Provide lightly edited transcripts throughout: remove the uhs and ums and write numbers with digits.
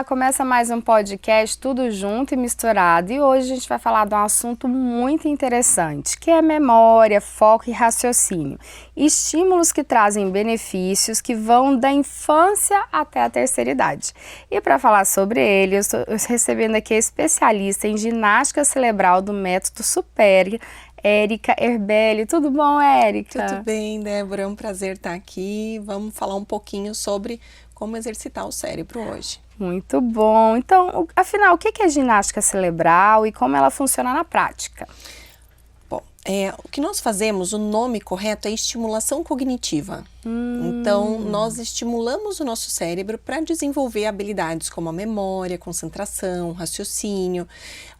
Olá, começa mais um podcast tudo junto e misturado, e hoje a gente vai falar de um assunto muito interessante, que é memória, foco e raciocínio. Estímulos que trazem benefícios que vão da infância até a terceira idade. E para falar sobre ele, eu estou recebendo aqui a especialista em ginástica cerebral do método Super, Érica Erbelli. Tudo bom, Érica? Tudo bem, Débora, é um prazer estar aqui. Vamos falar um pouquinho sobre como exercitar o cérebro hoje. Muito bom. Então, afinal, o que é ginástica cerebral e como ela funciona na prática? Bom, o que nós fazemos, o nome correto é estimulação cognitiva. Então, nós estimulamos o nosso cérebro para desenvolver habilidades como a memória, concentração, raciocínio.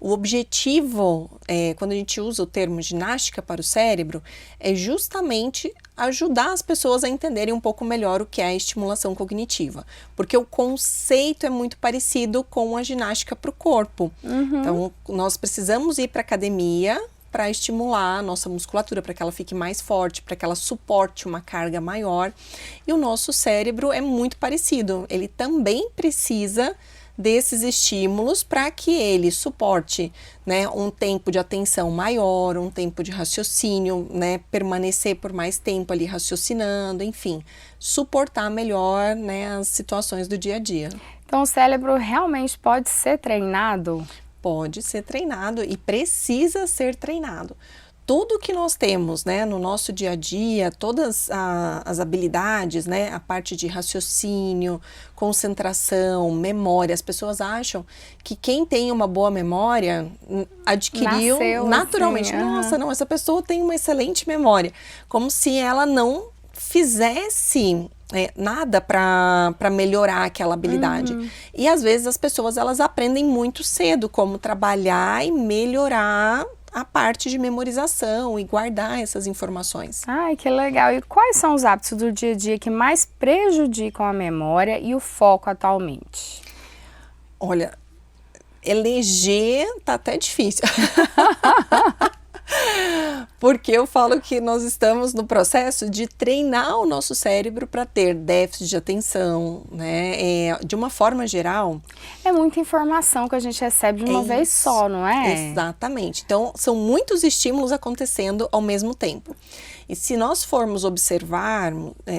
O objetivo, quando a gente usa o termo ginástica para o cérebro, é justamente ajudar as pessoas a entenderem um pouco melhor o que é a estimulação cognitiva, porque o conceito é muito parecido com a ginástica para o corpo. Então, nós precisamos ir para a academia para estimular a nossa musculatura, para que ela fique mais forte, para que ela suporte uma carga maior. E o nosso cérebro é muito parecido, ele também precisa desses estímulos para que ele suporte, né, um tempo de atenção maior, um tempo de raciocínio, né, permanecer por mais tempo ali raciocinando, enfim, suportar melhor, né, as situações do dia a dia. Então, o cérebro realmente pode ser treinado? Pode ser treinado e precisa ser treinado. Tudo que nós temos, né, no nosso dia a dia, todas as habilidades, né, a parte de raciocínio, concentração, memória, as pessoas acham que quem tem uma boa memória adquiriu Nasceu naturalmente. assim, Nossa, não, essa pessoa tem uma excelente memória. Como se ela não fizesse nada para melhorar aquela habilidade. E às vezes as pessoas elas aprendem muito cedo como trabalhar e melhorar a parte de memorização e guardar essas informações. Ai, que legal. E quais são os hábitos do dia a dia que mais prejudicam a memória e o foco atualmente? Olha, eleger tá até difícil. Porque eu falo que nós estamos no processo de treinar o nosso cérebro para ter déficit de atenção, né? De uma forma geral. É muita informação que a gente recebe de uma vez só, não é? Exatamente. Então, são muitos estímulos acontecendo ao mesmo tempo. E se nós formos observar,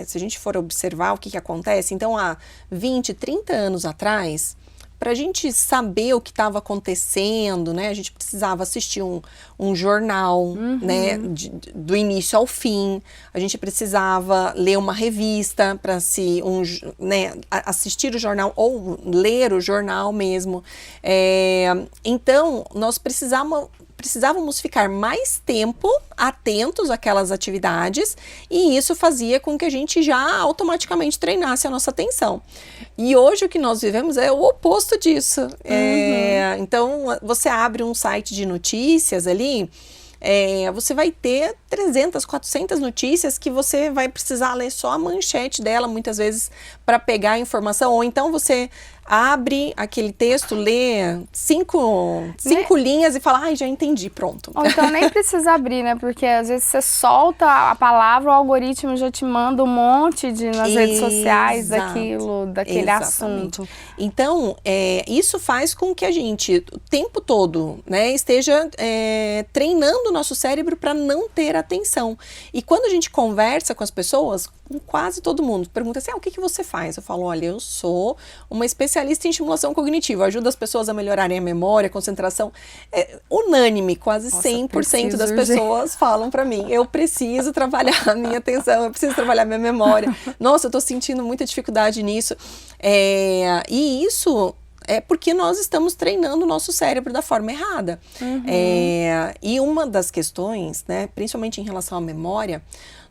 se a gente for observar o que acontece, então há 20, 30 anos atrás, para a gente saber o que estava acontecendo, né, a gente precisava assistir um jornal, né, do início ao fim, a gente precisava ler uma revista para né, assistir o jornal ou ler o jornal mesmo. Então, nós precisávamos ficar mais tempo atentos àquelas atividades e isso fazia com que a gente já automaticamente treinasse a nossa atenção. E hoje o que nós vivemos é o oposto disso. Então, você abre um site de notícias ali, você vai ter 300, 400 notícias que você vai precisar ler só a manchete dela, muitas vezes, para pegar a informação. Ou então você abre aquele texto, lê cinco linhas e fala, ai, já entendi, pronto. Ou então nem precisa abrir, né? Porque às vezes você solta a palavra, o algoritmo já te manda um monte nas redes sociais daquele assunto. Então, isso faz com que a gente, o tempo todo, né, esteja treinando o nosso cérebro para não ter atenção. E quando a gente conversa com as pessoas, com quase todo mundo, pergunta assim, o que você faz? Eu falo, olha, eu sou uma especialista em estimulação cognitiva, ajuda as pessoas a melhorarem a memória, a concentração. Unânime, quase 100% das pessoas falam para mim, eu preciso trabalhar a minha atenção, eu preciso trabalhar a minha memória. Nossa, eu tô sentindo muita dificuldade nisso. E isso é porque nós estamos treinando o nosso cérebro da forma errada. E uma das questões, né, principalmente em relação à memória,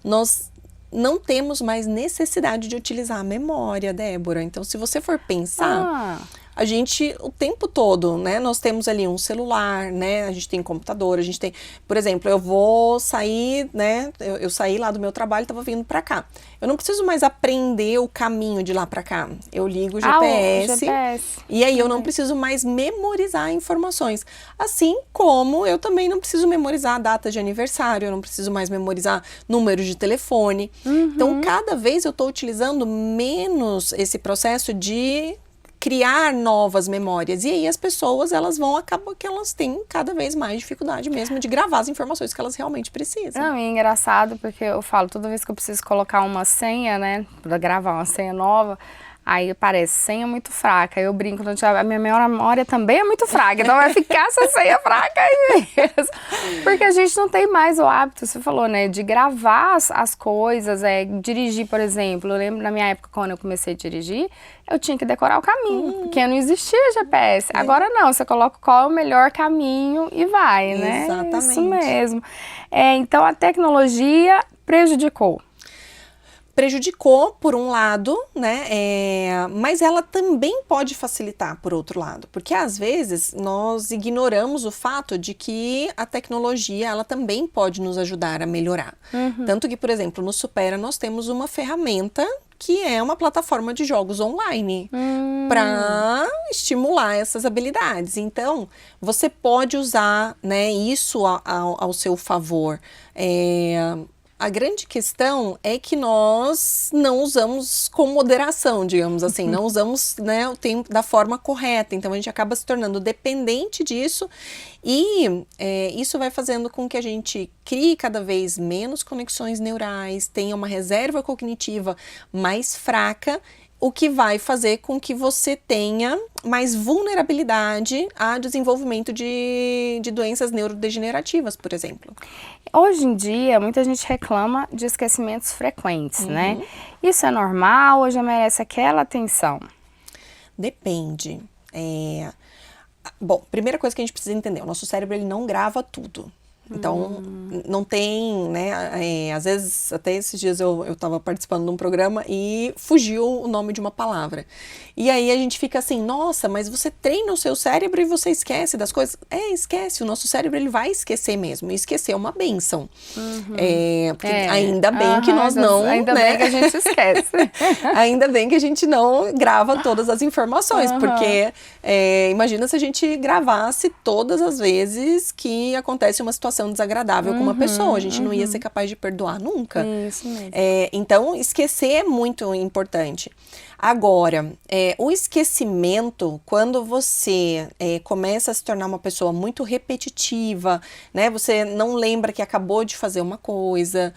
nós não temos mais necessidade de utilizar a memória, Débora. Então, se você for pensar, a gente, o tempo todo, né, nós temos ali um celular, né, a gente tem computador, a gente tem, por exemplo, eu vou sair, né, eu saí lá do meu trabalho e estava vindo para cá. Eu não preciso mais aprender o caminho de lá para cá. Eu ligo o GPS, e aí eu não preciso mais memorizar informações. Assim como eu também não preciso memorizar a data de aniversário, eu não preciso mais memorizar números de telefone. Então, cada vez eu estou utilizando menos esse processo de criar novas memórias. E aí as pessoas, elas vão, acabam que elas têm cada vez mais dificuldade mesmo de gravar as informações que elas realmente precisam. Não, e é engraçado porque eu falo, toda vez que eu preciso colocar uma senha, né, pra gravar uma senha nova, aí aparece senha muito fraca. Eu brinco, a minha memória também é muito fraca, então vai ficar essa senha fraca aí mesmo. Porque a gente não tem mais o hábito, você falou, né, de gravar as coisas, dirigir, por exemplo. Eu lembro na minha época, quando eu comecei a dirigir, eu tinha que decorar o caminho, porque não existia GPS. Agora não, você coloca qual é o melhor caminho e vai, né? Exatamente. Isso mesmo. Então a tecnologia prejudicou. Prejudicou, por um lado, né, mas ela também pode facilitar, por outro lado, porque às vezes nós ignoramos o fato de que a tecnologia, ela também pode nos ajudar a melhorar. Tanto que, por exemplo, no Supera nós temos uma ferramenta que é uma plataforma de jogos online para estimular essas habilidades. Então, você pode usar, né, isso ao seu favor. A grande questão é que nós não usamos com moderação, digamos assim, não usamos, né, o tempo da forma correta, então a gente acaba se tornando dependente disso e isso vai fazendo com que a gente crie cada vez menos conexões neurais, tenha uma reserva cognitiva mais fraca, o que vai fazer com que você tenha mais vulnerabilidade a desenvolvimento de doenças neurodegenerativas, por exemplo. Hoje em dia, muita gente reclama de esquecimentos frequentes, né? Isso é normal ou já merece aquela atenção? Depende. Bom, primeira coisa que a gente precisa entender, o nosso cérebro ele não grava tudo. Então, não tem, né, às vezes, até esses dias eu estava participando de um programa e fugiu o nome de uma palavra. E aí a gente fica assim, nossa, mas você treina o seu cérebro e você esquece das coisas? Esquece, o nosso cérebro ele vai esquecer mesmo, e esquecer é uma bênção. Ainda bem que nós não, ainda né? bem que a gente esquece. Ainda bem que a gente não grava todas as informações, porque imagina se a gente gravasse todas as vezes que acontece uma situação desagradável com uma pessoa, a gente não ia ser capaz de perdoar nunca. Isso mesmo. Então, esquecer é muito importante. Agora, o esquecimento, quando você começa a se tornar uma pessoa muito repetitiva, né? Você não lembra que acabou de fazer uma coisa,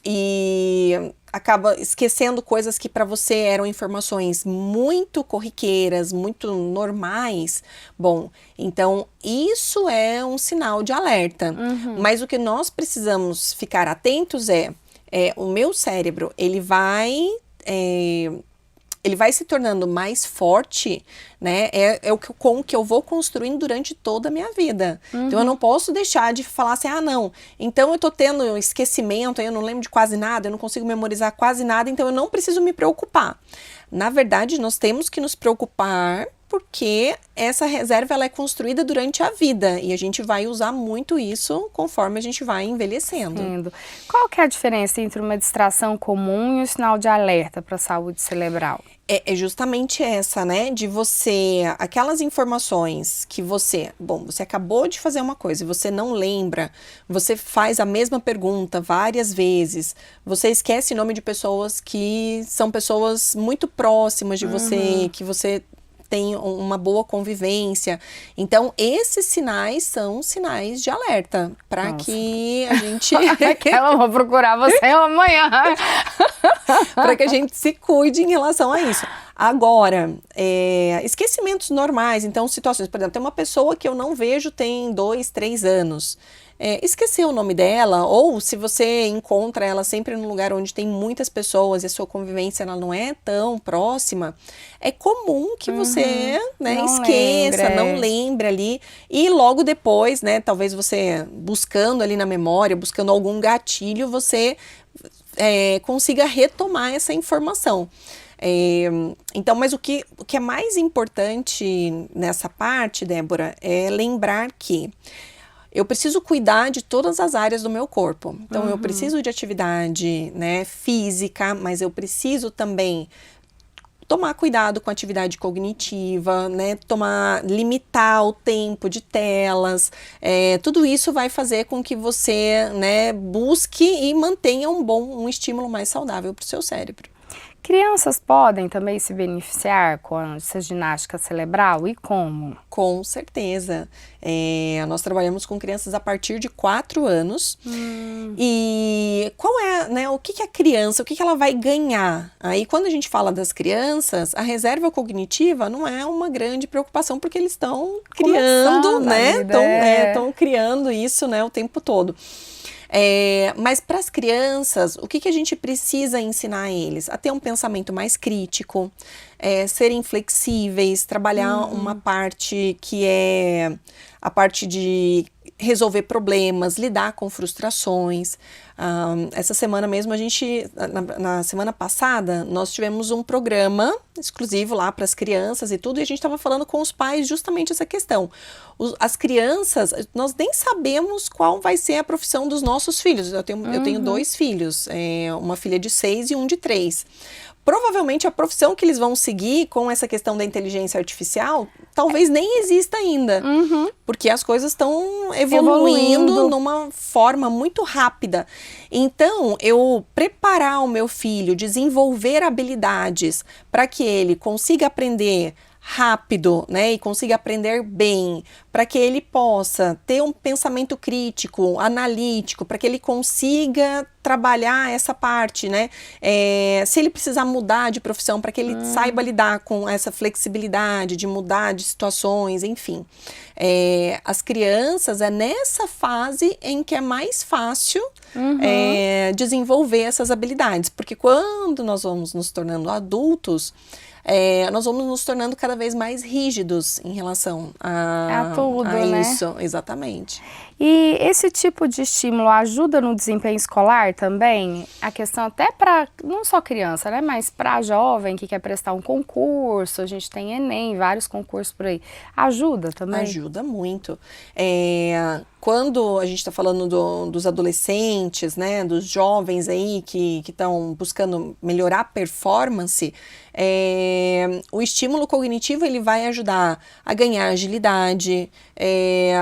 e acaba esquecendo coisas que para você eram informações muito corriqueiras, muito normais. Bom, então isso é um sinal de alerta. Mas o que nós precisamos ficar atentos o meu cérebro, ele vai se tornando mais forte, né? Com o que eu vou construindo durante toda a minha vida. Então, eu não posso deixar de falar assim, não, então eu tô tendo esquecimento, eu não lembro de quase nada, eu não consigo memorizar quase nada, então eu não preciso me preocupar. Na verdade, nós temos que nos preocupar porque essa reserva ela é construída durante a vida e a gente vai usar muito isso conforme a gente vai envelhecendo. Entendo. Qual que é a diferença entre uma distração comum e um sinal de alerta para a saúde cerebral? É justamente essa, né, de você, aquelas informações que você acabou de fazer uma coisa e você não lembra, você faz a mesma pergunta várias vezes, você esquece o nome de pessoas que são pessoas muito próximas de você, que você tem uma boa convivência. Então, esses sinais são sinais de alerta para que a gente... Eu vou procurar você amanhã. Para que a gente se cuide em relação a isso. Agora, esquecimentos normais, então situações, por exemplo, tem uma pessoa que eu não vejo tem 2, 3 anos. Esquecer o nome dela, ou se você encontra ela sempre num lugar onde tem muitas pessoas e a sua convivência ela não é tão próxima, é comum que você esqueça, não lembre ali, e logo depois, né, talvez você buscando ali na memória, buscando algum gatilho, você consiga retomar essa informação. Então, mas o que é mais importante nessa parte, Débora, é lembrar que eu preciso cuidar de todas as áreas do meu corpo. Então, eu preciso de atividade, né, física, mas eu preciso também tomar cuidado com a atividade cognitiva, né, limitar o tempo de telas. Tudo isso vai fazer com que você, né, busque e mantenha um estímulo mais saudável para o seu cérebro. Crianças podem também se beneficiar com essa ginástica cerebral e como? Com certeza. Nós trabalhamos com crianças a partir de 4 anos. E qual é, né, o que a criança, o que ela vai ganhar? Aí, quando a gente fala das crianças, a reserva cognitiva não é uma grande preocupação, porque eles estão criando, né? Estão criando isso, né, o tempo todo. Mas para as crianças, o que a gente precisa ensinar a eles? A ter um pensamento mais crítico, serem flexíveis, trabalhar uma parte que é a parte de resolver problemas, lidar com frustrações. Essa semana mesmo, na semana passada, nós tivemos um programa exclusivo lá para as crianças e tudo, e a gente estava falando com os pais justamente essa questão. As crianças, nós nem sabemos qual vai ser a profissão dos nossos filhos. Eu tenho 2 filhos, uma filha de 6 e um de 3. Provavelmente a profissão que eles vão seguir com essa questão da inteligência artificial talvez nem exista ainda, porque as coisas estão evoluindo numa forma muito rápida. Então, eu preparar o meu filho, desenvolver habilidades para que ele consiga aprender rápido, né, e consiga aprender bem, para que ele possa ter um pensamento crítico, analítico, para que ele consiga trabalhar essa parte, né, se ele precisar mudar de profissão, para que ele saiba lidar com essa flexibilidade de mudar de situações, enfim. As crianças, nessa fase em que é mais fácil desenvolver essas habilidades, porque quando nós vamos nos tornando adultos, nós vamos nos tornando cada vez mais rígidos em relação a isso, né? Exatamente. E esse tipo de estímulo ajuda no desempenho escolar também? A questão até para, não só criança, né? Mas para jovem que quer prestar um concurso, a gente tem Enem, vários concursos por aí. Ajuda também? Ajuda muito. Quando a gente está falando dos adolescentes, né, dos jovens aí que estão buscando melhorar a performance, o estímulo cognitivo ele vai ajudar a ganhar agilidade,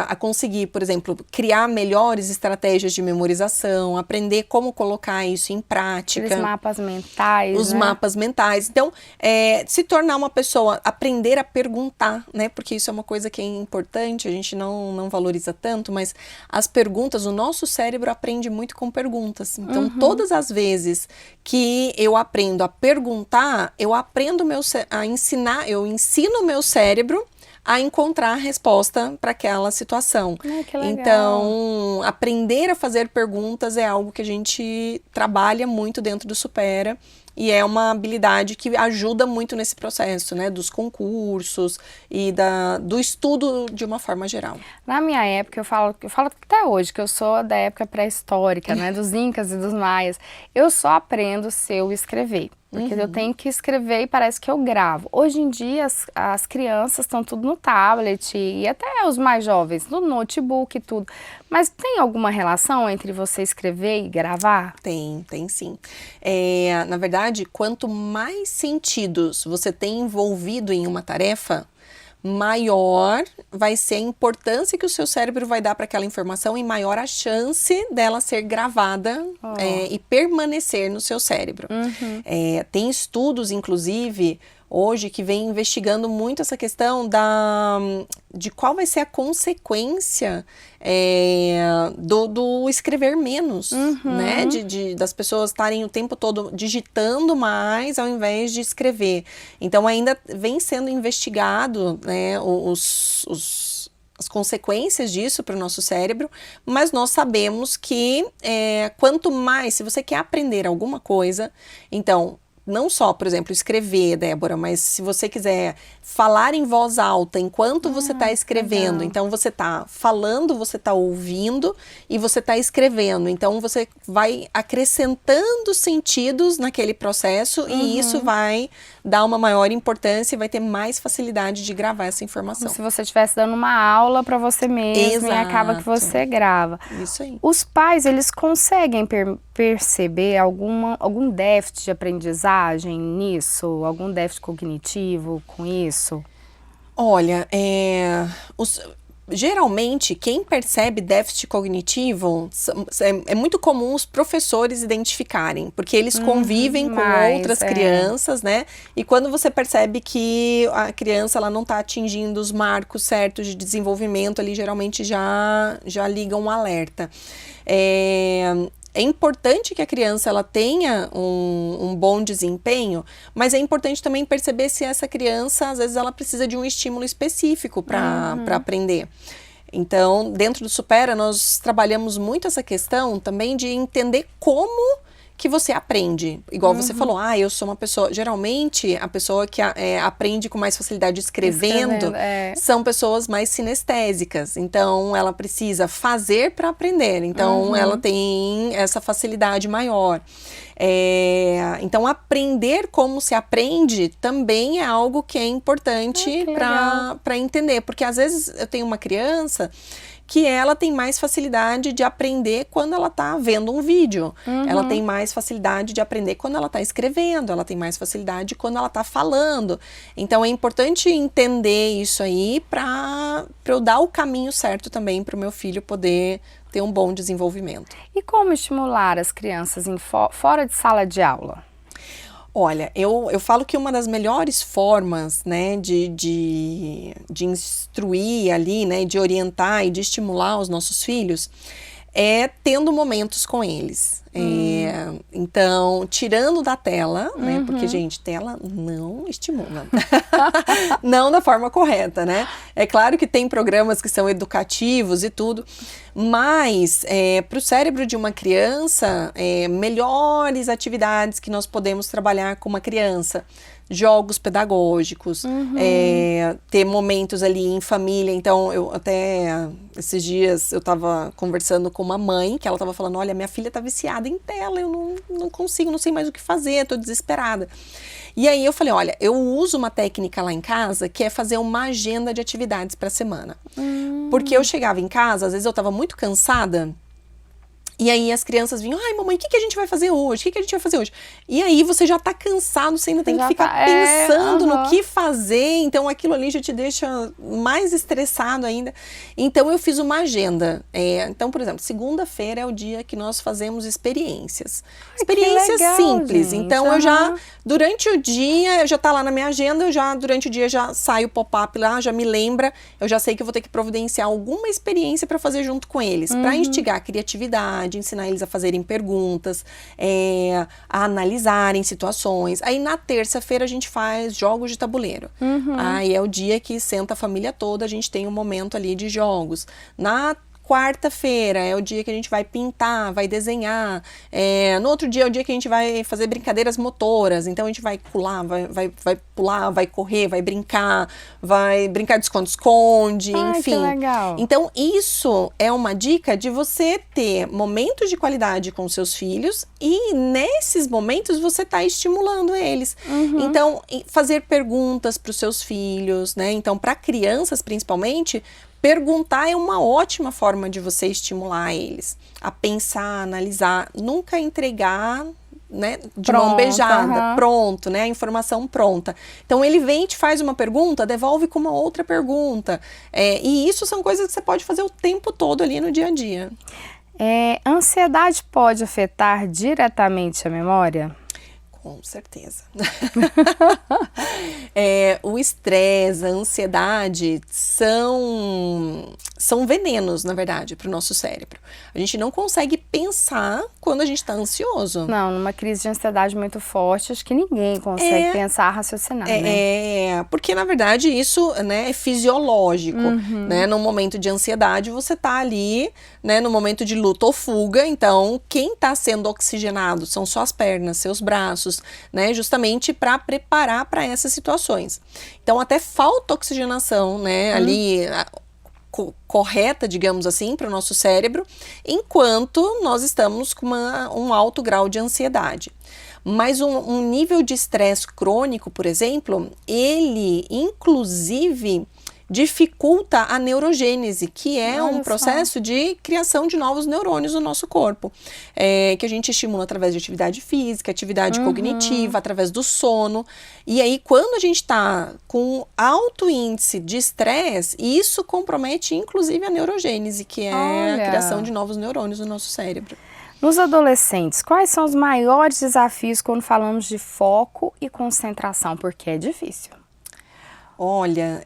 a conseguir, por exemplo, criar melhores estratégias de memorização, aprender como colocar isso em prática. Aqueles mapas mentais, Os mapas mentais. Então, se tornar uma pessoa, aprender a perguntar, né? Porque isso é uma coisa que é importante, a gente não valoriza tanto, mas as perguntas, o nosso cérebro aprende muito com perguntas. Então, todas as vezes que eu aprendo a perguntar, eu ensino o meu cérebro a encontrar a resposta para aquela situação. Que legal. Então, aprender a fazer perguntas é algo que a gente trabalha muito dentro do Supera e é uma habilidade que ajuda muito nesse processo, né, dos concursos e do estudo de uma forma geral. Na minha época, eu falo até hoje, que eu sou da época pré-histórica, né, dos Incas e dos Maias, eu só aprendo se eu escrever. Porque eu tenho que escrever e parece que eu gravo. Hoje em dia, as crianças estão tudo no tablet e até os mais jovens, no notebook e tudo. Mas tem alguma relação entre você escrever e gravar? Tem sim. Na verdade, quanto mais sentidos você tem envolvido em uma tarefa, maior vai ser a importância que o seu cérebro vai dar para aquela informação e maior a chance dela ser gravada e permanecer no seu cérebro. Tem estudos, inclusive, hoje que vem investigando muito essa questão de qual vai ser a consequência do escrever menos, né? Das pessoas estarem o tempo todo digitando mais ao invés de escrever. Então ainda vem sendo investigado, né, as consequências disso para o nosso cérebro, mas nós sabemos que quanto mais, se você quer aprender alguma coisa, então não só, por exemplo, escrever, Débora, mas se você quiser falar em voz alta enquanto você está escrevendo, legal. então você está falando, você está ouvindo e você está escrevendo. Então você vai acrescentando sentidos naquele processo e isso vai dar uma maior importância e vai ter mais facilidade de gravar essa informação. Como se você estivesse dando uma aula para você mesmo. Exato. E acaba que você grava. Isso aí. Os pais, eles conseguem perceber algum déficit de aprendizagem nisso? Algum déficit cognitivo com isso? Olha, Geralmente, quem percebe déficit cognitivo, é muito comum os professores identificarem, porque eles convivem com outras crianças, né? E quando você percebe que a criança ela não está atingindo os marcos certos de desenvolvimento, ali geralmente já liga um alerta. É importante que a criança ela tenha um bom desempenho, mas é importante também perceber se essa criança, às vezes, ela precisa de um estímulo específico para aprender. Então, dentro do Supera, nós trabalhamos muito essa questão também de entender como que você aprende. Igual você falou, eu sou uma pessoa... Geralmente, a pessoa que aprende com mais facilidade escrevendo são pessoas mais sinestésicas. Então, ela precisa fazer para aprender. Então, ela tem essa facilidade maior. Então, aprender como se aprende também é algo que é importante para entender. Porque, às vezes, eu tenho uma criança que ela tem mais facilidade de aprender quando ela está vendo um vídeo. Ela tem mais facilidade de aprender quando ela está escrevendo. Ela tem mais facilidade quando ela está falando. Então, é importante entender isso aí para eu dar o caminho certo também para o meu filho poder ter um bom desenvolvimento. E como estimular as crianças fora de sala de aula? Olha, eu falo que uma das melhores formas, né, de instruir ali, né, de orientar e de estimular os nossos filhos é tendo momentos com eles. Então, tirando da tela, né, porque, gente, tela não estimula. Não da forma correta, né? É claro que tem programas que são educativos e tudo, mas para o cérebro de uma criança, melhores atividades que nós podemos trabalhar com uma criança, jogos pedagógicos, ter momentos ali em família. Então, eu até esses dias eu estava conversando com uma mãe que ela estava falando, olha, minha filha está viciada em tela, eu não consigo, não sei mais o que fazer, estou desesperada. E aí eu falei, olha, eu uso uma técnica lá em casa que é fazer uma agenda de atividades para a semana. Porque eu chegava em casa, às vezes eu estava muito cansada, e aí as crianças vinham, ai mamãe, o que a gente vai fazer hoje? O que a gente vai fazer hoje? E aí você já tá cansado, você ainda tem que ficar pensando no que fazer, então aquilo ali já te deixa mais estressado ainda. Então eu fiz uma agenda. Então, por exemplo, segunda-feira é o dia que nós fazemos experiências. Experiências legal, simples. gente. Então eu já, durante o dia, eu já tá lá na minha agenda, durante o dia já sai o pop-up lá, já me lembra, eu já sei que eu vou ter que providenciar alguma experiência para fazer junto com eles, para instigar a criatividade, ensinar eles a fazerem perguntas, a analisarem situações. Aí na terça-feira a gente faz jogos de tabuleiro. Aí é o dia que senta a família toda, a gente tem um momento ali de jogos. Na quarta-feira é o dia que a gente vai pintar, vai desenhar. No outro dia é o dia que a gente vai fazer brincadeiras motoras. Então a gente vai pular, vai pular, vai correr, vai brincar de esconde-esconde, enfim. Que legal. Então isso é uma dica de você ter momentos de qualidade com seus filhos e nesses momentos você está estimulando eles. Então fazer perguntas para os seus filhos, né? Então para crianças principalmente, perguntar é uma ótima forma de você estimular eles a pensar, a analisar, nunca entregar, né, de mão beijada, pronto, né, a informação pronta. Então ele vem e te faz uma pergunta, devolve com uma outra pergunta. E isso são coisas que você pode fazer o tempo todo ali no dia a dia. Ansiedade pode afetar diretamente a memória? Com certeza. O estresse, a ansiedade são venenos, na verdade, para o nosso cérebro. A gente não consegue pensar quando a gente está ansioso. Não, numa crise de ansiedade muito forte, acho que ninguém consegue pensar, raciocinar, né? Porque, na verdade, isso, né, é fisiológico. Né? No momento de ansiedade, você está ali, né, no momento de luta ou fuga. Então, quem está sendo oxigenado são suas pernas, seus braços, né, justamente para preparar para essas situações. Então, até falta oxigenação, né, ali correta, digamos assim, para o nosso cérebro, enquanto nós estamos com um alto grau de ansiedade. Mas um nível de estresse crônico, por exemplo, ele, inclusive, dificulta a neurogênese, que é Olha um processo de criação de novos neurônios no nosso corpo, que a gente estimula através de atividade física, atividade cognitiva, através do sono. E aí, quando a gente está com alto índice de estresse, isso compromete inclusive a neurogênese, que é a criação de novos neurônios no nosso cérebro. Nos adolescentes, quais são os maiores desafios quando falamos de foco e concentração? Porque é difícil. Olha,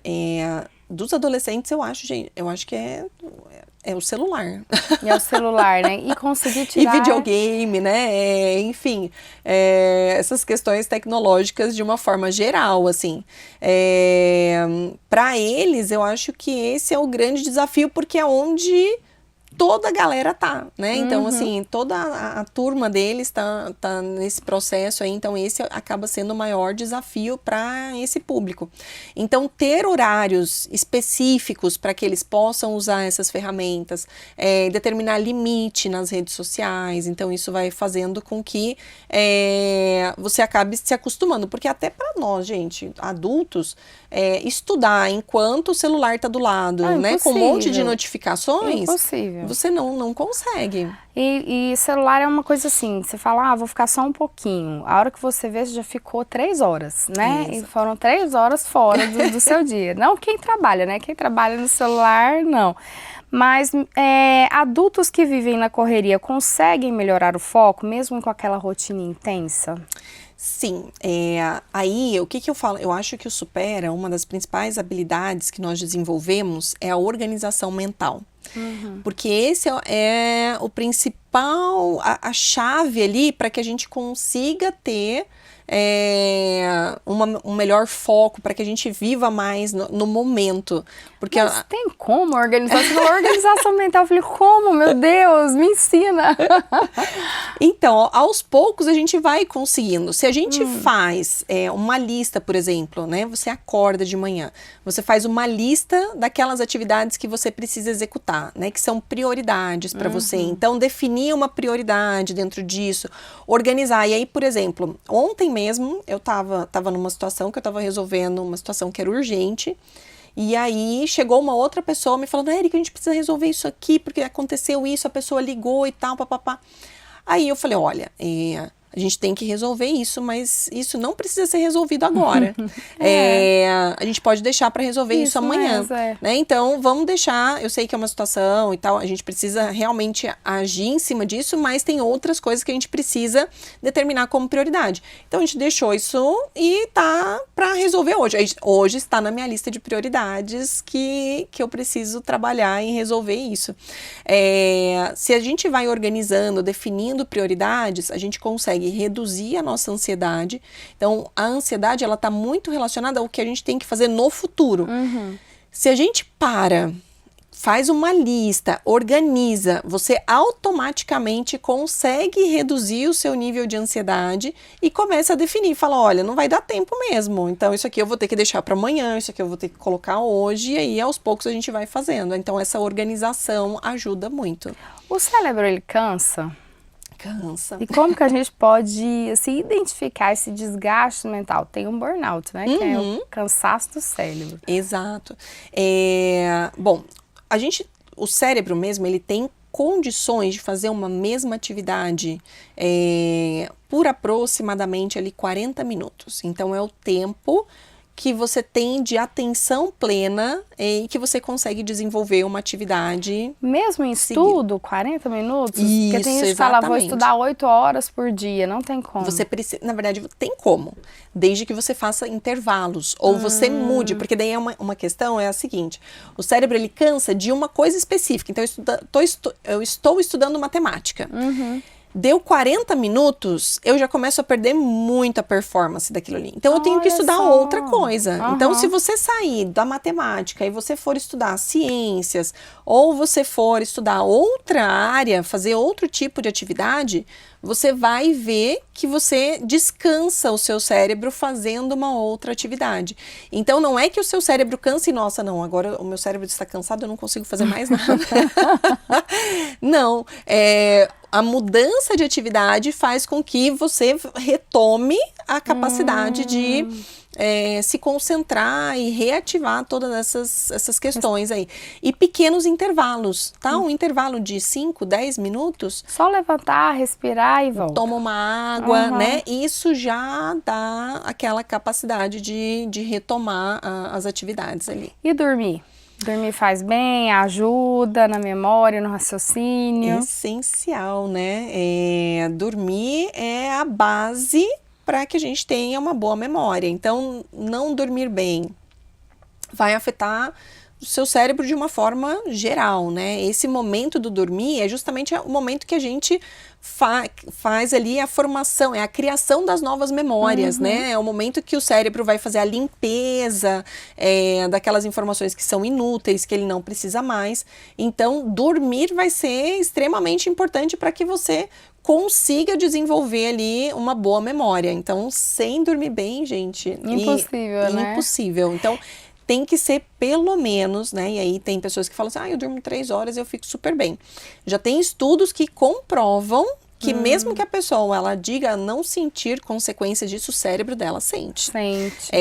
dos adolescentes eu acho que é o celular. E é o celular, né? E conseguir tirar... E videogame, né? Enfim, essas questões tecnológicas de uma forma geral, assim. Para eles, eu acho que esse é o grande desafio, porque é onde toda a galera tá, né? Então, assim, toda a turma deles tá nesse processo aí, então esse acaba sendo o maior desafio para esse público. Então, ter horários específicos para que eles possam usar essas ferramentas, determinar limite nas redes sociais, então isso vai fazendo com que você acabe se acostumando, porque até para nós, gente, adultos, estudar enquanto o celular tá do lado, né? Com um monte de notificações, impossível. Você não consegue. E celular é uma coisa assim, você fala, vou ficar só um pouquinho. A hora que você vê, você já ficou 3 horas, né? E foram 3 horas fora do seu dia. Não quem trabalha, né? Quem trabalha no celular, não. Mas adultos que vivem na correria conseguem melhorar o foco, mesmo com aquela rotina intensa? Sim, aí o que eu falo? Eu acho que o Supera, uma das principais habilidades que nós desenvolvemos é a organização mental. Porque esse é o principal, a chave ali para que a gente consiga ter um melhor foco, para que a gente viva mais no momento. Porque mas tem como organizar? Você falou organização mental, eu falei, como? Meu Deus, me ensina! Então, aos poucos a gente vai conseguindo. Se a gente faz uma lista, por exemplo, né? Você acorda de manhã, você faz uma lista daquelas atividades que você precisa executar, né? Que são prioridades para você. Então, definir uma prioridade dentro disso, organizar. E aí, por exemplo, ontem mesmo eu tava numa situação que eu tava resolvendo uma situação que era urgente. E aí chegou uma outra pessoa me falando, Érica, a gente precisa resolver isso aqui, porque aconteceu isso, a pessoa ligou e tal, papapá. Aí eu falei, olha, a gente tem que resolver isso, mas isso não precisa ser resolvido agora. A gente pode deixar para resolver isso amanhã. Mesmo, né? Então, vamos deixar, eu sei que é uma situação e tal, a gente precisa realmente agir em cima disso, mas tem outras coisas que a gente precisa determinar como prioridade. Então, a gente deixou isso e tá para resolver hoje. Hoje está na minha lista de prioridades que eu preciso trabalhar em resolver isso. Se a gente vai organizando, definindo prioridades, a gente consegue reduzir a nossa ansiedade. Então, a ansiedade, ela está muito relacionada ao que a gente tem que fazer no futuro. Se a gente faz uma lista, organiza, você automaticamente consegue reduzir o seu nível de ansiedade e começa a definir, fala, olha, não vai dar tempo mesmo, então isso aqui eu vou ter que deixar para amanhã, isso aqui eu vou ter que colocar hoje, e aí aos poucos a gente vai fazendo. Então essa organização ajuda muito. O cérebro, ele cansa? Cansa. E como que a gente pode assim, identificar esse desgaste mental? Tem um burnout, né? Que é o cansaço do cérebro. Exato. Bom, o cérebro mesmo, ele tem condições de fazer uma mesma atividade por aproximadamente ali 40 minutos. Então, é o tempo que você tem de atenção plena e que você consegue desenvolver uma atividade. Mesmo em estudo, 40 minutos? Isso, porque tem gente que fala, vou estudar 8 horas por dia, não tem como. Você precisa, na verdade, tem como, desde que você faça intervalos, ou você mude, porque daí uma questão é a seguinte, o cérebro, ele cansa de uma coisa específica, então eu estou estudando matemática. Deu 40 minutos, eu já começo a perder muito a performance daquilo ali. Então, eu tenho que estudar outra coisa. Então, se você sair da matemática e você for estudar ciências, ou você for estudar outra área, fazer outro tipo de atividade, você vai ver que você descansa o seu cérebro fazendo uma outra atividade. Então, não é que o seu cérebro canse e, nossa, não, agora o meu cérebro está cansado, eu não consigo fazer mais nada. Não, a mudança de atividade faz com que você retome a capacidade de se concentrar e reativar todas essas questões aí. E pequenos intervalos, tá? Um intervalo de 5, 10 minutos. Só levantar, respirar e volta. Toma uma água, né? Isso já dá aquela capacidade de retomar as atividades ali. E dormir? Dormir faz bem, ajuda na memória, no raciocínio. Essencial, né? Dormir é a base para que a gente tenha uma boa memória. Então, não dormir bem vai afetar o seu cérebro de uma forma geral, né? Esse momento do dormir é justamente o momento que a gente faz ali a formação, é a criação das novas memórias, né? É o momento que o cérebro vai fazer a limpeza daquelas informações que são inúteis, que ele não precisa mais. Então, dormir vai ser extremamente importante para que você consiga desenvolver ali uma boa memória. Então, sem dormir bem, gente... Impossível, né? Impossível. Então, tem que ser pelo menos, né? E aí tem pessoas que falam assim, eu durmo 3 horas e eu fico super bem. Já tem estudos que comprovam que mesmo que a pessoa, ela diga não sentir consequência disso, o cérebro dela sente. Sente.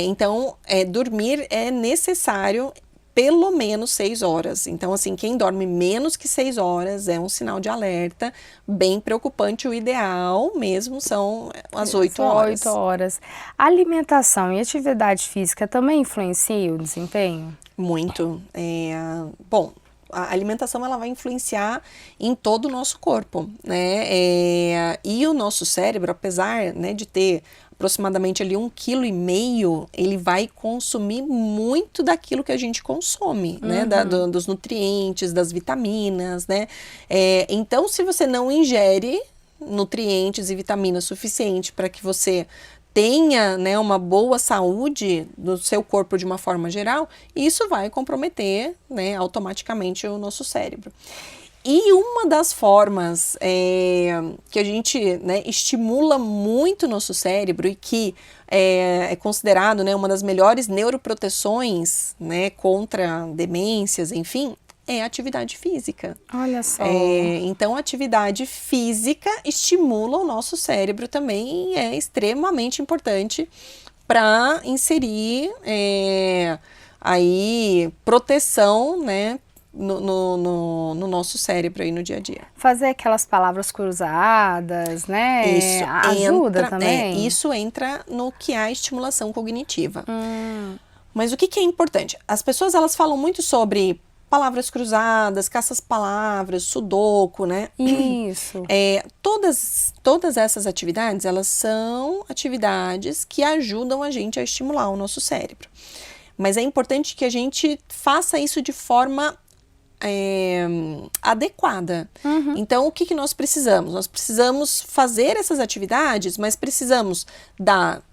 Então, dormir é necessário pelo menos 6 horas. Então, assim, quem dorme menos que 6 horas é um sinal de alerta bem preocupante. O ideal mesmo são as 8 horas. 8 horas. Alimentação e atividade física também influenciam o desempenho? Muito. Bom, a alimentação ela vai influenciar em todo o nosso corpo, né? E o nosso cérebro, apesar, né, de ter aproximadamente ali 1,5 kg, ele vai consumir muito daquilo que a gente consome, né? Dos nutrientes, das vitaminas, né? Então, se você não ingere nutrientes e vitaminas suficientes para que você tenha, né, uma boa saúde do seu corpo de uma forma geral, isso vai comprometer, né, automaticamente o nosso cérebro. E uma das formas que a gente, né, estimula muito o nosso cérebro e que é considerado, né, uma das melhores neuroproteções, né, contra demências, enfim, é a atividade física. Olha só. Então, a atividade física estimula o nosso cérebro também e é extremamente importante para inserir aí proteção, né, no nosso cérebro aí no dia a dia. Fazer aquelas palavras cruzadas, né? Isso ajuda também? Isso entra no que é a estimulação cognitiva. Mas o que é importante? As pessoas, elas falam muito sobre palavras cruzadas, caças-palavras, sudoku, né? Isso. Todas essas atividades, elas são atividades que ajudam a gente a estimular o nosso cérebro. Mas é importante que a gente faça isso de forma adequada. Então, o que nós precisamos? Nós precisamos fazer essas atividades, mas precisamos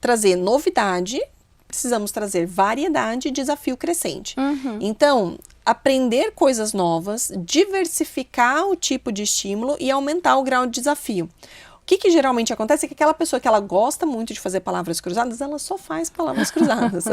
trazer novidade, precisamos trazer variedade e desafio crescente. Então, aprender coisas novas, diversificar o tipo de estímulo e aumentar o grau de desafio. O que geralmente acontece é que aquela pessoa que ela gosta muito de fazer palavras cruzadas, ela só faz palavras cruzadas.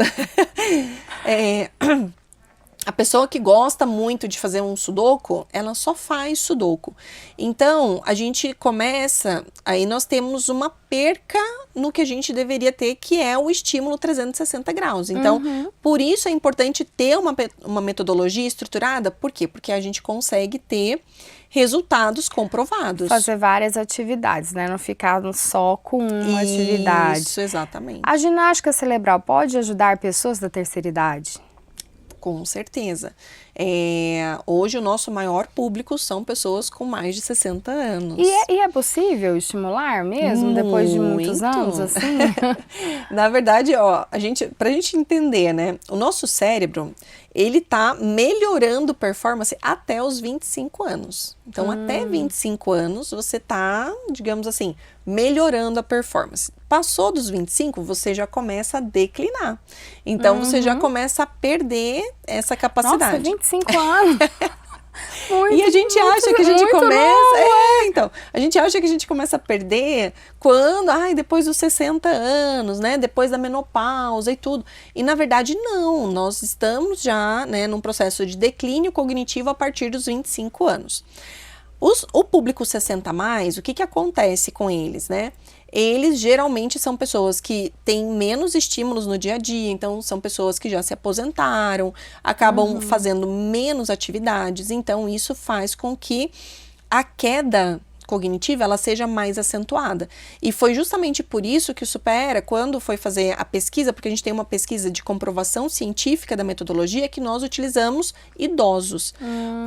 A pessoa que gosta muito de fazer um sudoku, ela só faz sudoku. Então, a gente começa, aí nós temos uma perca no que a gente deveria ter, que é o estímulo 360 graus. Então, por isso é importante ter uma metodologia estruturada. Por quê? Porque a gente consegue ter resultados comprovados. Fazer várias atividades, né? Não ficar só com uma atividade. Isso, exatamente. A ginástica cerebral pode ajudar pessoas da terceira idade? Com certeza. Hoje o nosso maior público são pessoas com mais de 60 anos. E é possível estimular mesmo, depois de muitos anos, assim? Na verdade, pra gente entender, né? O nosso cérebro, ele tá melhorando performance até os 25 anos. Então, até 25 anos, você tá, digamos assim, melhorando a performance. Passou dos 25, você já começa a declinar. Então, você já começa a perder essa capacidade. Nossa, 25 anos! Muito, e a gente acha que a gente começa... Então, a gente acha que a gente começa a perder quando... depois dos 60 anos, né? Depois da menopausa e tudo. E, na verdade, não. Nós estamos já, né, num processo de declínio cognitivo a partir dos 25 anos. O público 60+, o que acontece com eles, né? eles geralmente são pessoas que têm menos estímulos no dia a dia, então são pessoas que já se aposentaram, acabam fazendo menos atividades, então isso faz com que a queda cognitiva, ela seja mais acentuada. E foi justamente por isso que o Supera, quando foi fazer a pesquisa, porque a gente tem uma pesquisa de comprovação científica da metodologia, que nós utilizamos idosos.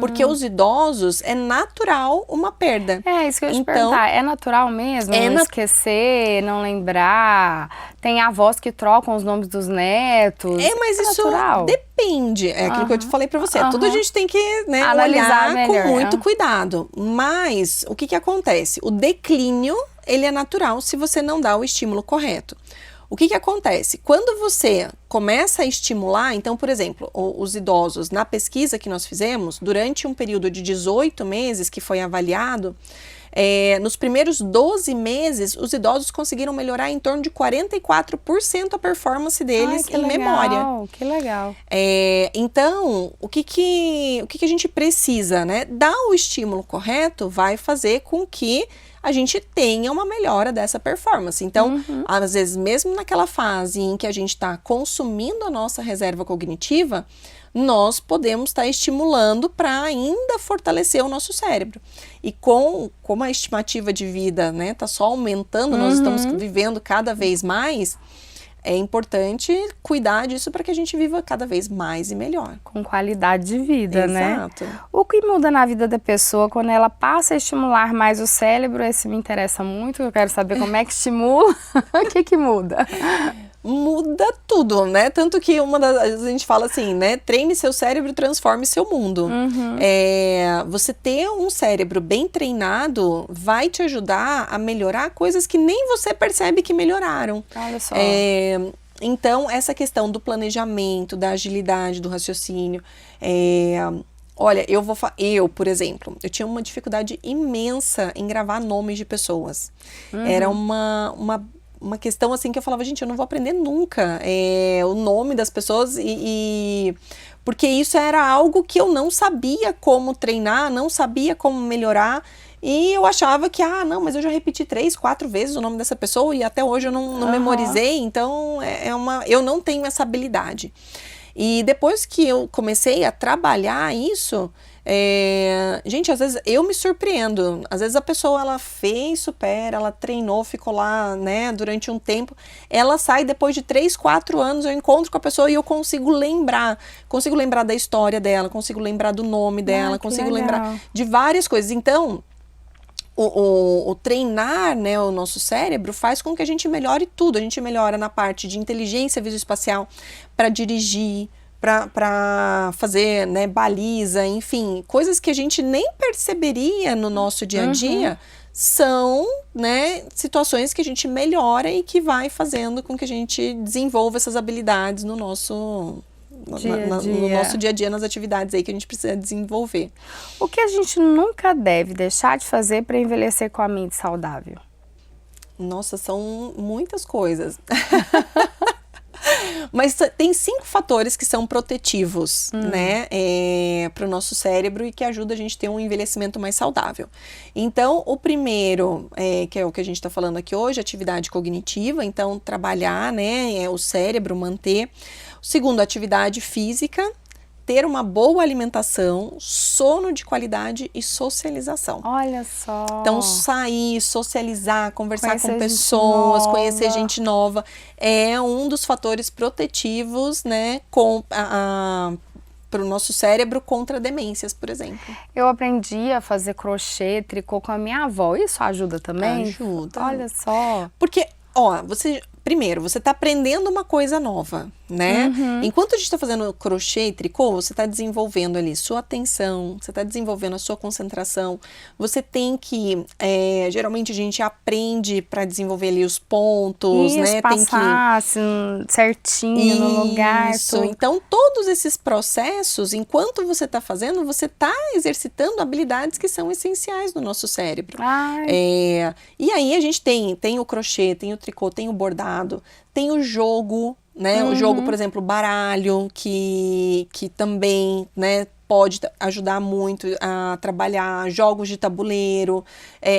Porque os idosos, é natural uma perda. É, isso que eu ia te perguntar. É natural mesmo esquecer, não lembrar? Tem avós que trocam os nomes dos netos? Mas isso natural. depende. É aquilo que eu te falei pra você. Tudo a gente tem que, né, analisar olhar melhor, com muito cuidado. Mas, o que acontece? O declínio, ele é natural se você não dá o estímulo correto. O que acontece? Quando você começa a estimular, então, por exemplo, os idosos, na pesquisa que nós fizemos, durante um período de 18 meses que foi avaliado, nos primeiros 12 meses, os idosos conseguiram melhorar em torno de 44% a performance deles em memória. Que legal. Então, o que a gente precisa, né? Dar o estímulo correto vai fazer com que a gente tenha uma melhora dessa performance. Então, às vezes, mesmo naquela fase em que a gente está consumindo a nossa reserva cognitiva, nós podemos estar estimulando para ainda fortalecer o nosso cérebro. E como a estimativa de vida, né, tá só aumentando, nós estamos vivendo cada vez mais, é importante cuidar disso para que a gente viva cada vez mais e melhor. Com qualidade de vida, né? Exato. O que muda na vida da pessoa quando ela passa a estimular mais o cérebro? Esse me interessa muito, eu quero saber como é que estimula. O que muda? Muda tudo, né? Tanto que a gente fala assim, né? Treine seu cérebro, transforme seu mundo. Você ter um cérebro bem treinado vai te ajudar a melhorar coisas que nem você percebe que melhoraram. Olha só. Então, essa questão do planejamento, da agilidade, do raciocínio. Olha, eu, por exemplo, eu tinha uma dificuldade imensa em gravar nomes de pessoas. Era uma questão assim que eu falava, gente, eu não vou aprender nunca o nome das pessoas porque isso era algo que eu não sabia como treinar, não sabia como melhorar e eu achava que, não, mas eu já repeti 3, 4 vezes o nome dessa pessoa e até hoje eu não memorizei, então eu não tenho essa habilidade. E depois que eu comecei a trabalhar isso, gente, às vezes eu me surpreendo. Às vezes a pessoa, ela fez Supera, ela treinou, ficou lá, né, durante um tempo. Ela sai depois de 3, 4 anos, eu encontro com a pessoa e eu consigo lembrar da história dela, consigo lembrar do nome dela, consigo lembrar de várias coisas. Então, o treinar, né, o nosso cérebro faz com que a gente melhore tudo. A gente melhora na parte de inteligência visoespacial para dirigir, para fazer, né, baliza, enfim, coisas que a gente nem perceberia no nosso dia a dia, são, né, situações que a gente melhora e que vai fazendo com que a gente desenvolva essas habilidades no nosso no nosso dia a dia, nas atividades aí que a gente precisa desenvolver. O que a gente nunca deve deixar de fazer para envelhecer com a mente saudável? Nossa, são muitas coisas. Mas tem 5 fatores que são protetivos, né, para o nosso cérebro e que ajuda a gente a ter um envelhecimento mais saudável. Então, o primeiro, que é o que a gente está falando aqui hoje, atividade cognitiva, então trabalhar, né, o cérebro, manter. O segundo, atividade física, ter uma boa alimentação, sono de qualidade e socialização. Olha só! Então, sair, socializar, conversar com pessoas, conhecer gente nova, é um dos fatores protetivos, né, para o nosso cérebro contra demências, por exemplo. Eu aprendi a fazer crochê, tricô com a minha avó. Isso ajuda também? Ajuda. Olha só! Porque, primeiro, você está aprendendo uma coisa nova, né? Enquanto a gente está fazendo crochê e tricô, você está desenvolvendo ali sua atenção, você está desenvolvendo a sua concentração. Você tem que, geralmente a gente aprende para desenvolver ali os pontos, né? Passar assim, certinho no lugar. Isso. Então, todos esses processos, enquanto você está fazendo, você está exercitando habilidades que são essenciais no nosso cérebro. E aí a gente tem o crochê, tem o tricô, tem o bordado, tem o jogo, né? O jogo, por exemplo, baralho, que também, né, pode ajudar muito a trabalhar jogos de tabuleiro,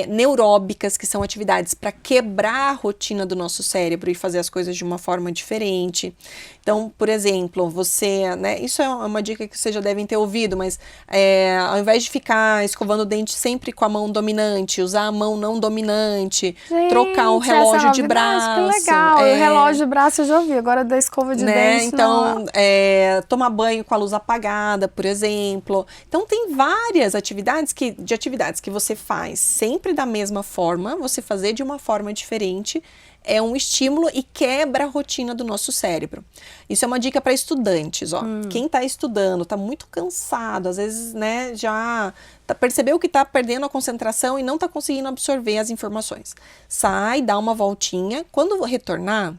neuróbicas, que são atividades para quebrar a rotina do nosso cérebro e fazer as coisas de uma forma diferente. Então, por exemplo, você, né, isso é uma dica que vocês já devem ter ouvido, mas ao invés de ficar escovando o dente sempre com a mão dominante, usar a mão não dominante, Gente, trocar o relógio de braço. Que legal, o relógio de braço eu já ouvi, agora da escova de dente. Então, tomar banho com a luz apagada, por exemplo. Então, tem várias atividades que você faz sempre da mesma forma, você fazer de uma forma diferente, é um estímulo e quebra a rotina do nosso cérebro. Isso é uma dica para estudantes, ó. Quem está estudando, está muito cansado, às vezes, né, já percebeu que está perdendo a concentração e não está conseguindo absorver as informações. Sai, dá uma voltinha, quando retornar,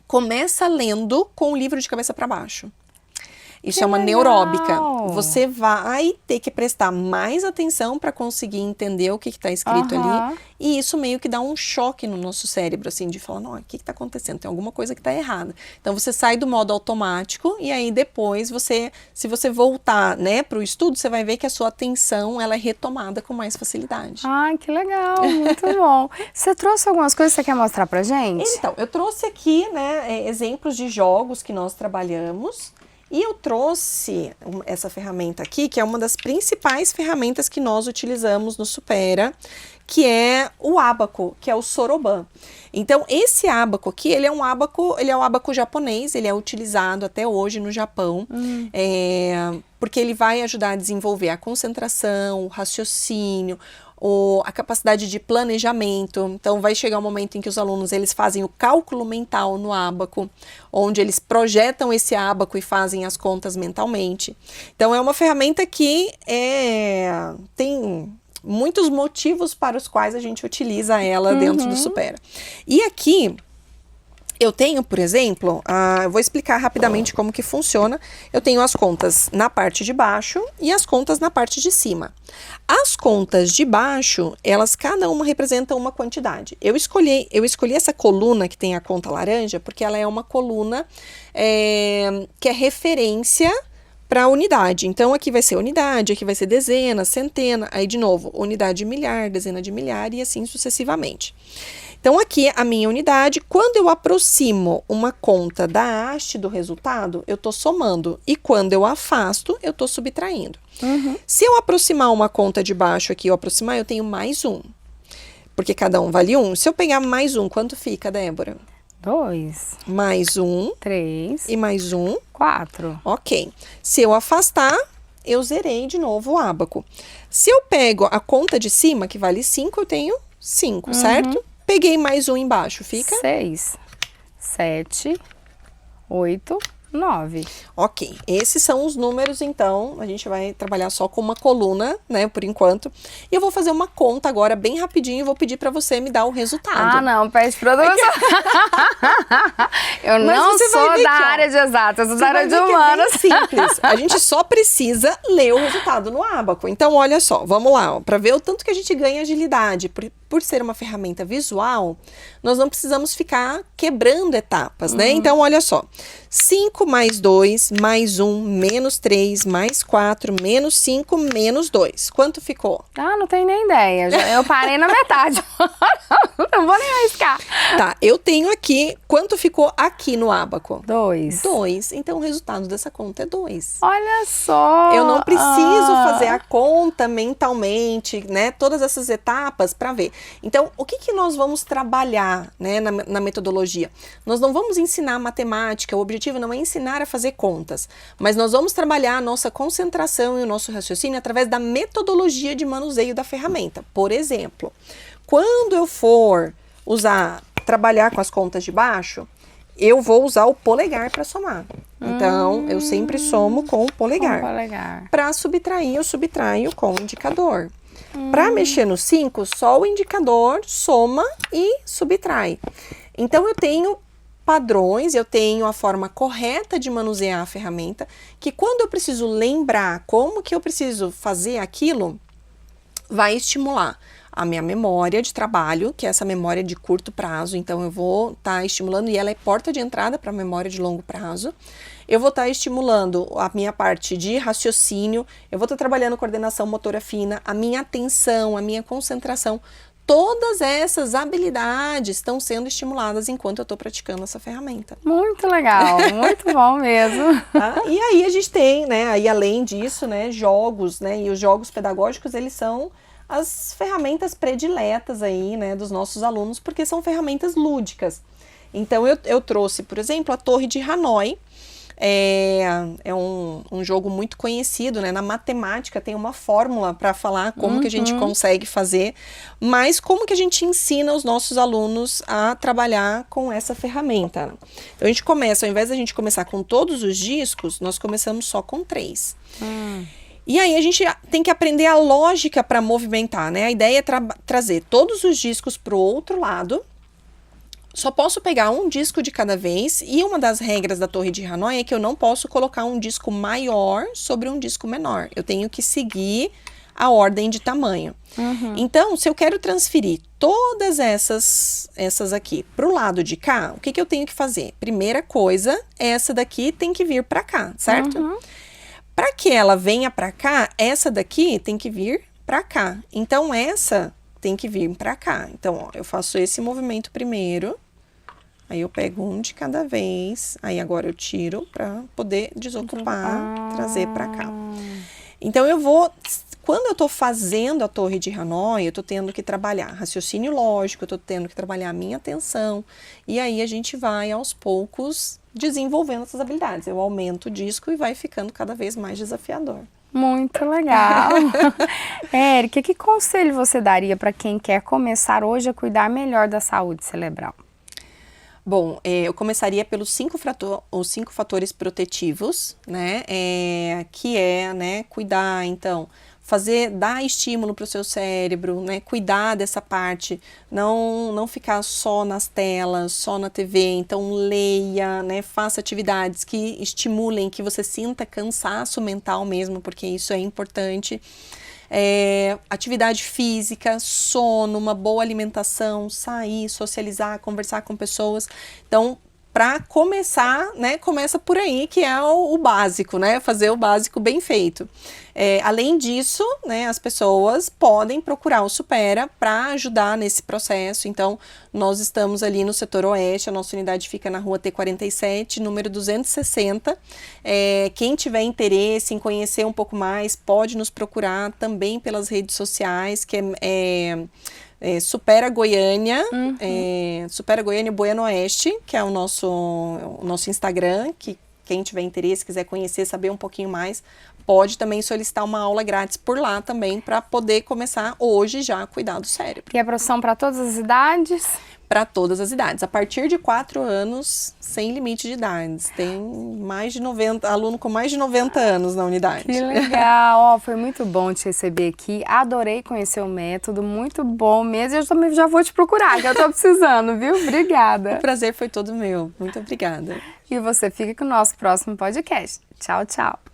começa lendo com o livro de cabeça para baixo. Isso é uma neuróbica. Você vai ter que prestar mais atenção para conseguir entender o que está escrito ali. E isso meio que dá um choque no nosso cérebro, assim, de falar, não, o que está acontecendo? Tem alguma coisa que está errada. Então, você sai do modo automático e aí depois se você voltar, né, para o estudo, você vai ver que a sua atenção, ela é retomada com mais facilidade. Ai, que legal, muito bom. Você trouxe algumas coisas que você quer mostrar pra gente? Então, eu trouxe aqui, né, exemplos de jogos que nós trabalhamos. E eu trouxe essa ferramenta aqui, que é uma das principais ferramentas que nós utilizamos no Supera, que é o ábaco, que é o soroban. Então, esse ábaco aqui, ele é um ábaco japonês, ele é utilizado até hoje no Japão, porque ele vai ajudar a desenvolver a concentração, o raciocínio, a capacidade de planejamento. Então, vai chegar um momento em que os alunos eles fazem o cálculo mental no ábaco, onde eles projetam esse ábaco e fazem as contas mentalmente. Então, é uma ferramenta que tem muitos motivos para os quais a gente utiliza ela dentro do Supera. E aqui eu tenho, por exemplo, eu vou explicar rapidamente como que funciona. Eu tenho as contas na parte de baixo e as contas na parte de cima. As contas de baixo, elas cada uma representa uma quantidade. Eu escolhi essa coluna que tem a conta laranja, porque ela é uma coluna que é referência para a unidade. Então, aqui vai ser unidade, aqui vai ser dezena, centena, aí de novo, unidade de milhar, dezena de milhar e assim sucessivamente. Então, aqui a minha unidade, quando eu aproximo uma conta da haste do resultado, eu estou somando. E quando eu afasto, eu estou subtraindo. Se eu aproximar uma conta de baixo aqui, eu tenho mais um. Porque cada um vale 1. Se eu pegar mais um, quanto fica, Débora? 2. Mais 1. 3. E mais 1. 4. Ok. Se eu afastar, eu zerei de novo o ábaco. Se eu pego a conta de cima, que vale 5, eu tenho 5, certo? Peguei mais um embaixo, fica? 6, 7, 8, 9. Ok, esses são os números, então, a gente vai trabalhar só com uma coluna, né, por enquanto. E eu vou fazer uma conta agora, bem rapidinho, e vou pedir para você me dar o resultado. Ah, não, pede produção. Eu não sou da área de exatas, eu sou da área de humanas. É bem simples, a gente só precisa ler o resultado no ábaco. Então, olha só, vamos lá, para ver o tanto que a gente ganha agilidade. Por ser uma ferramenta visual, nós não precisamos ficar quebrando etapas, né? Então, olha só, 5 mais 2, mais 1, menos 3, mais 4, menos 5, menos 2. Quanto ficou? Ah, não tenho nem ideia. Eu parei na metade. Não vou nem arriscar. Tá, eu tenho aqui, quanto ficou aqui no ábaco? 2. 2. Então, o resultado dessa conta é 2. Olha só. Eu não preciso fazer a conta mentalmente, né? Todas essas etapas para ver. Então, o que nós vamos trabalhar, né, na metodologia? Nós não vamos ensinar matemática, o objetivo não é ensinar a fazer contas, mas nós vamos trabalhar a nossa concentração e o nosso raciocínio através da metodologia de manuseio da ferramenta. Por exemplo, quando eu for trabalhar com as contas de baixo, eu vou usar o polegar para somar. Então, eu sempre somo com o polegar. Para subtrair, eu subtraio com o indicador. Para mexer no 5, só o indicador soma e subtrai. Então, eu tenho padrões, eu tenho a forma correta de manusear a ferramenta, que quando eu preciso lembrar como que eu preciso fazer aquilo, vai estimular a minha memória de trabalho, que é essa memória de curto prazo. Então, eu vou estar estimulando, e ela é porta de entrada para a memória de longo prazo. Eu vou estar estimulando a minha parte de raciocínio, eu vou estar trabalhando coordenação motora fina, a minha atenção, a minha concentração. Todas essas habilidades estão sendo estimuladas enquanto eu estou praticando essa ferramenta. Muito legal, muito bom mesmo. Tá? E aí a gente tem, né, aí além disso, né, jogos, né, e os jogos pedagógicos, eles são as ferramentas prediletas aí, né, dos nossos alunos, porque são ferramentas lúdicas. Então eu trouxe, por exemplo, a Torre de Hanoi. É um jogo muito conhecido, né? Na matemática tem uma fórmula para falar como que a gente consegue fazer, mas como que a gente ensina os nossos alunos a trabalhar com essa ferramenta. Então a gente começa, ao invés da gente começar com todos os discos, nós começamos só com 3. E aí a gente tem que aprender a lógica para movimentar, né? A ideia é trazer todos os discos para o outro lado. Só posso pegar um disco de cada vez, e uma das regras da Torre de Hanoi é que eu não posso colocar um disco maior sobre um disco menor. Eu tenho que seguir a ordem de tamanho. Então, se eu quero transferir todas essas aqui para o lado de cá, o que eu tenho que fazer? Primeira coisa, essa daqui tem que vir para cá, certo? Para que ela venha para cá, essa daqui tem que vir para cá. Então, essa tem que vir para cá. Então, ó, eu faço esse movimento primeiro. Aí eu pego um de cada vez, aí agora eu tiro para poder desocupar, trazer para cá. Então quando eu tô fazendo a Torre de Hanoi, eu tô tendo que trabalhar raciocínio lógico, eu tô tendo que trabalhar a minha atenção, e aí a gente vai aos poucos desenvolvendo essas habilidades. Eu aumento o disco e vai ficando cada vez mais desafiador. Muito legal. Érica, que conselho você daria para quem quer começar hoje a cuidar melhor da saúde cerebral? Bom, eu começaria pelos 5 fatores protetivos, né, que é, né, cuidar, então, dar estímulo para o seu cérebro, né, cuidar dessa parte, não ficar só nas telas, só na TV, então leia, né, faça atividades que estimulem, que você sinta cansaço mental mesmo, porque isso é importante. Atividade física, sono, uma boa alimentação, sair, socializar, conversar com pessoas. Então, para começar, né, começa por aí, que é o básico, né, fazer o básico bem feito. Além disso, né, as pessoas podem procurar o Supera para ajudar nesse processo. Então, nós estamos ali no setor oeste, a nossa unidade fica na rua T47, número 260. Quem tiver interesse em conhecer um pouco mais, pode nos procurar também pelas redes sociais, que Supera Goiânia, Supera Goiânia Bueno Oeste, que é o nosso Instagram, que quem tiver interesse, quiser conhecer, saber um pouquinho mais, pode também solicitar uma aula grátis por lá também, para poder começar hoje já a cuidar do cérebro. E a profissão para todas as idades? Para todas as idades. A partir de 4 anos, sem limite de idades. Tem mais de 90, aluno com mais de 90 anos na unidade. Que legal! Foi muito bom te receber aqui. Adorei conhecer o método, muito bom mesmo. Eu também já vou te procurar, que eu tô precisando, viu? Obrigada. O prazer foi todo meu. Muito obrigada. E você fica com o nosso próximo podcast. Tchau, tchau.